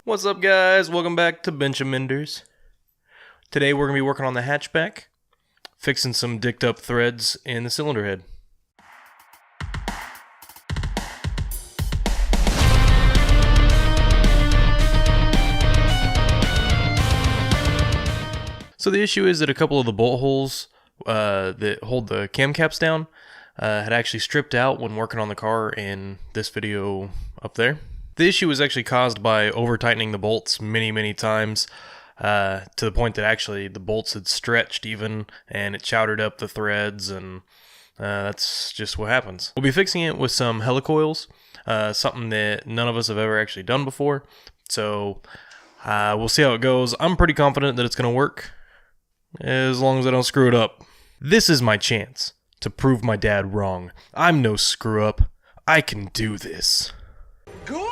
What's up, guys? Welcome back to Benjaminders. Today we're going to be working on the hatchback, fixing some dicked up threads in the cylinder head. So the issue is that a couple of the bolt holes that hold the cam caps down had actually stripped out when working on the car in this video up there. The issue was actually caused by over-tightening the bolts many times to the point that actually the bolts had stretched even and it chowdered up the threads, and that's just what happens. We'll be fixing it with some helicoils, something that none of us have ever actually done before. So we'll see how it goes. I'm pretty confident that it's going to work, as long as I don't screw it up. This is my chance to prove my dad wrong. I'm no screw up. I can do this. Go!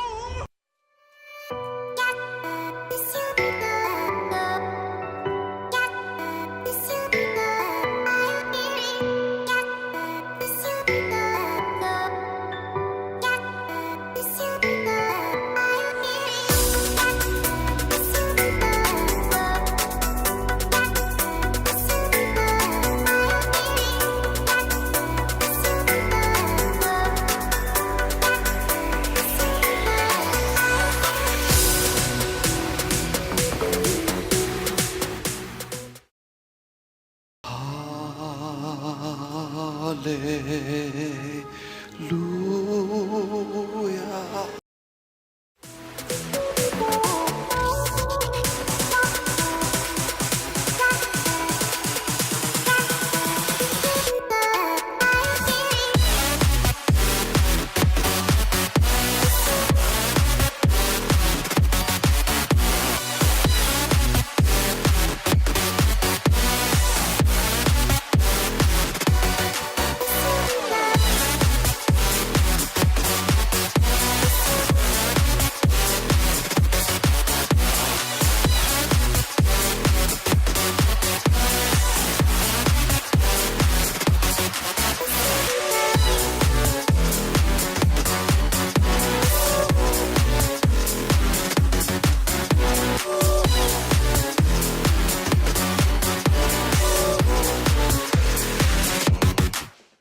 Hallelujah.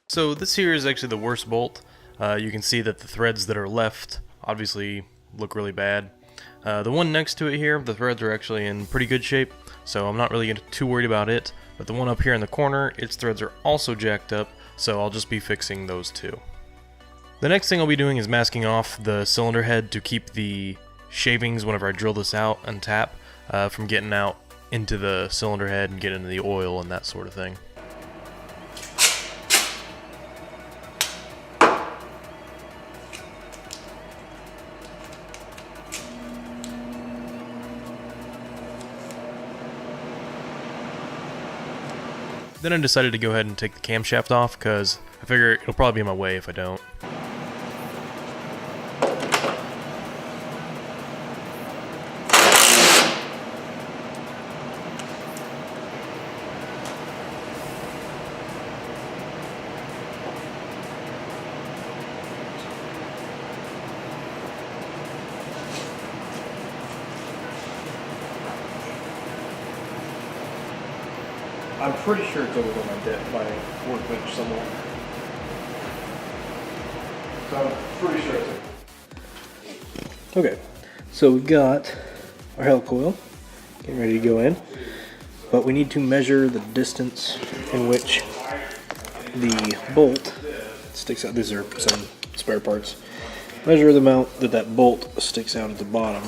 So this here is actually the worst bolt. You can see that the threads that are left obviously look really bad. The one next to it here, the threads are actually in pretty good shape, so I'm not really too worried about it. But the one up here in the corner, its threads are also jacked up, so I'll just be fixing those two. The next thing I'll be doing is masking off the cylinder head to keep the shavings whenever I drill this out and tap from getting out into the cylinder head and get into the oil and that sort of thing. Then I decided to go ahead and take the camshaft off because I figure it'll probably be in my way if I don't. I'm pretty sure it's over on my workbench somewhere. So I'm pretty sure it's okay. So we've got our helicoil getting ready to go in, but we need to measure the distance in which the bolt sticks out. These are some spare parts. Measure the amount that that bolt sticks out at the bottom.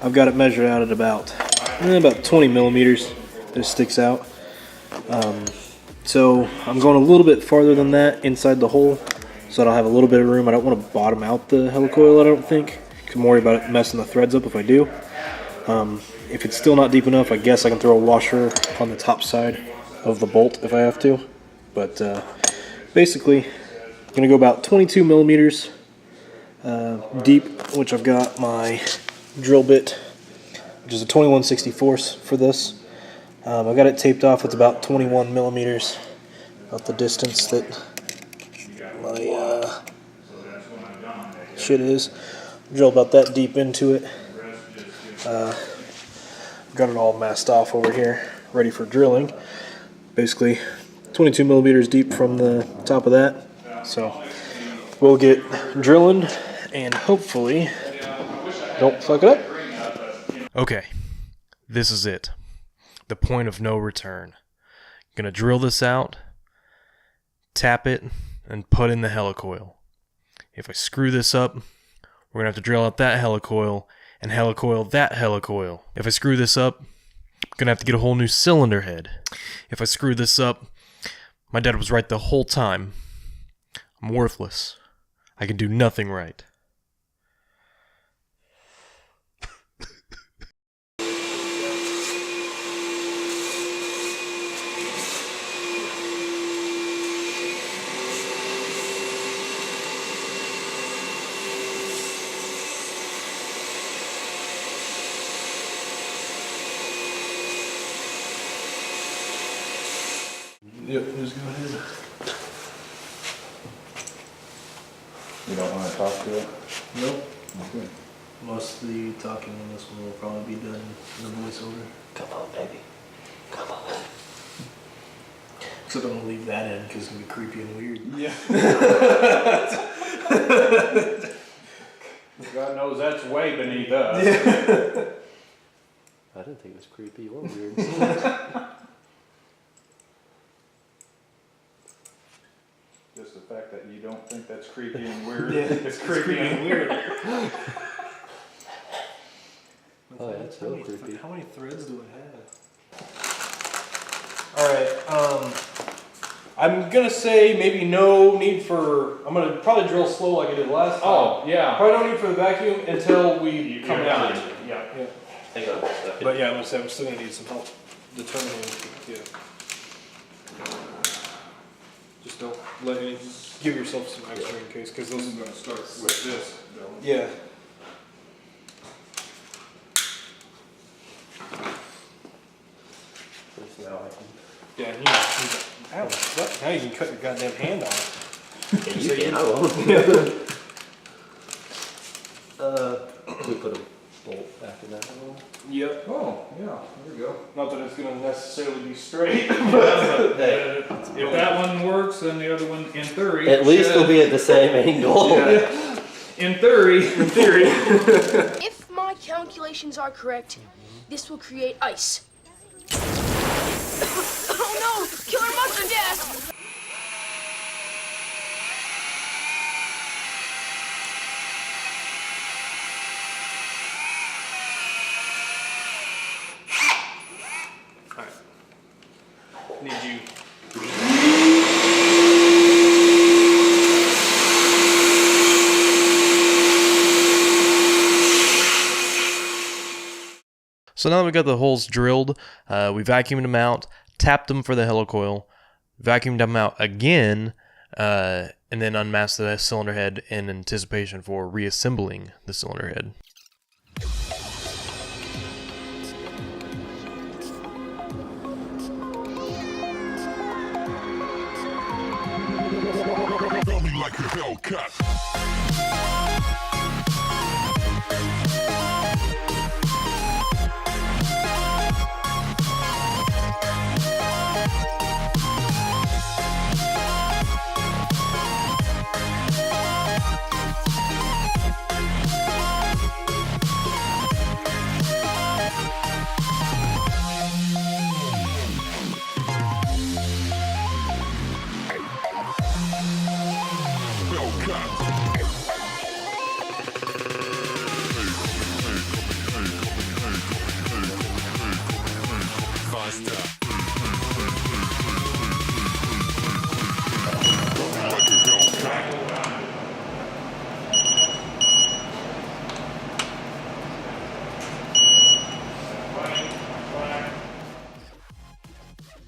I've got it measured out at about 20 millimeters that it sticks out. So I'm going a little bit farther than that inside the hole so that I'll have a little bit of room. I don't want to bottom out the helicoil, I don't think. I'm worried about it messing the threads up if I do. If it's still not deep enough, I guess I can throw a washer on the top side of the bolt if I have to. But basically, I'm going to go about 22 millimeters deep, which I've got my drill bit, which is a 21/64 for this. I got it taped off. It's about 21 millimeters, about the distance that my shit is. Drill about that deep into it. Got it all masked off over here, ready for drilling. Basically 22 millimeters deep from the top of that. So we'll get drilling and hopefully don't fuck it up. Okay, this is it. The point of no return. Gonna drill this out, tap it, and put in the helicoil. If I screw this up, we're gonna have to drill out that helicoil and helicoil that helicoil. If I screw this up, I'm gonna have to get a whole new cylinder head. If I screw this up, my dad was right the whole time. I'm worthless. I can do nothing right. Yep, just go ahead. You don't want to talk to it? Nope. Okay. Most of the talking on this one will probably be done in the voiceover. Come on, baby. Come on. Except I'm gonna leave that in because it's gonna be creepy and weird. Yeah. God knows that's way beneath us. I didn't think it was creepy or weird. Just the fact that you don't think that's creepy and weird. Yeah, it's creepy and weird. Oh, yeah, that's real creepy. How many threads do I have? Alright, I'm gonna say maybe no need for, I'm gonna probably drill slow like I did last time. Oh, yeah. Probably don't need for the vacuum until we come down. done. Yeah. Hang on a second. But yeah, I'm gonna say I'm still gonna need some help determining, yeah. Just don't let any, give yourself some extra in case, because those I'm going to start with this. yeah. First now I can. Yeah, ow, what? Now you can cut your goddamn hand off. Yeah, you can, I won't. We put a bolt after that one. Yep. Oh, yeah, there we go. Not that it's gonna necessarily be straight. Hey, If that one works, then the other one, in theory, at least we'll be at the same angle. Yeah. in theory. If my calculations are correct, this will create ice. Oh no! Killer monster death! Alright. Need you. So now that we got the holes drilled, we vacuumed them out, tapped them for the helicoil, vacuumed them out again, and then unmasked the cylinder head in anticipation for reassembling the cylinder head. Like a Hellcat.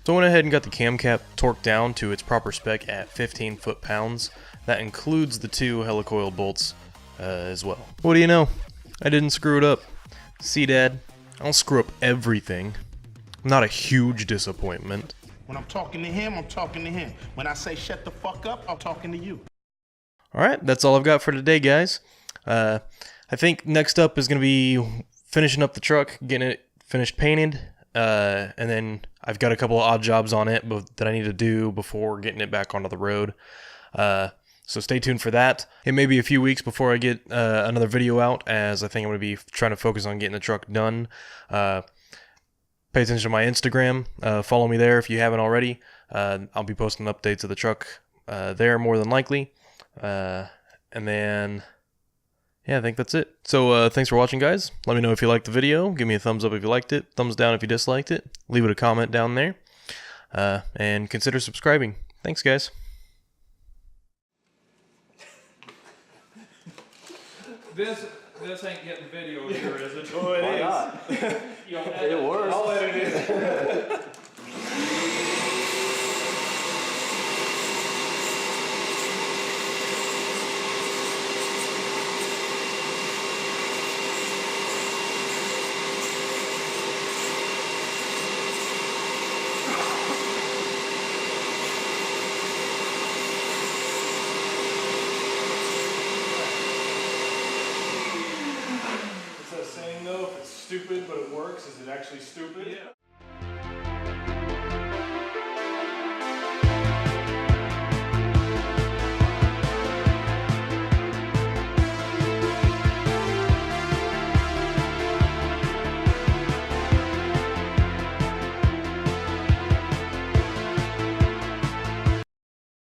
So I went ahead and got the cam cap torqued down to its proper spec at 15 foot-pounds. That includes the 2 helicoil bolts as well. What do you know? I didn't screw it up. See, Dad? I don't screw up everything. I'm not a huge disappointment. When I'm talking to him, I'm talking to him. When I say shut the fuck up, I'm talking to you. Alright, that's all I've got for today, guys. I think next up is going to be finishing up the truck, getting it finished painted, and then I've got a couple of odd jobs on it that I need to do before getting it back onto the road. So stay tuned for that. It may be a few weeks before I get another video out, as I think I'm going to be trying to focus on getting the truck done. Pay attention to my Instagram. Follow me there if you haven't already. I'll be posting updates of the truck there more than likely. And then, yeah, I think that's it. So thanks for watching, guys. Let me know if you liked the video. Give me a thumbs up if you liked it. Thumbs down if you disliked it. Leave it a comment down there. And consider subscribing. Thanks, guys. This ain't getting video here, is it? Oh, it is. Not? It works. I'll edit it. Saying though, if it's stupid but it works, is it actually stupid? Yeah.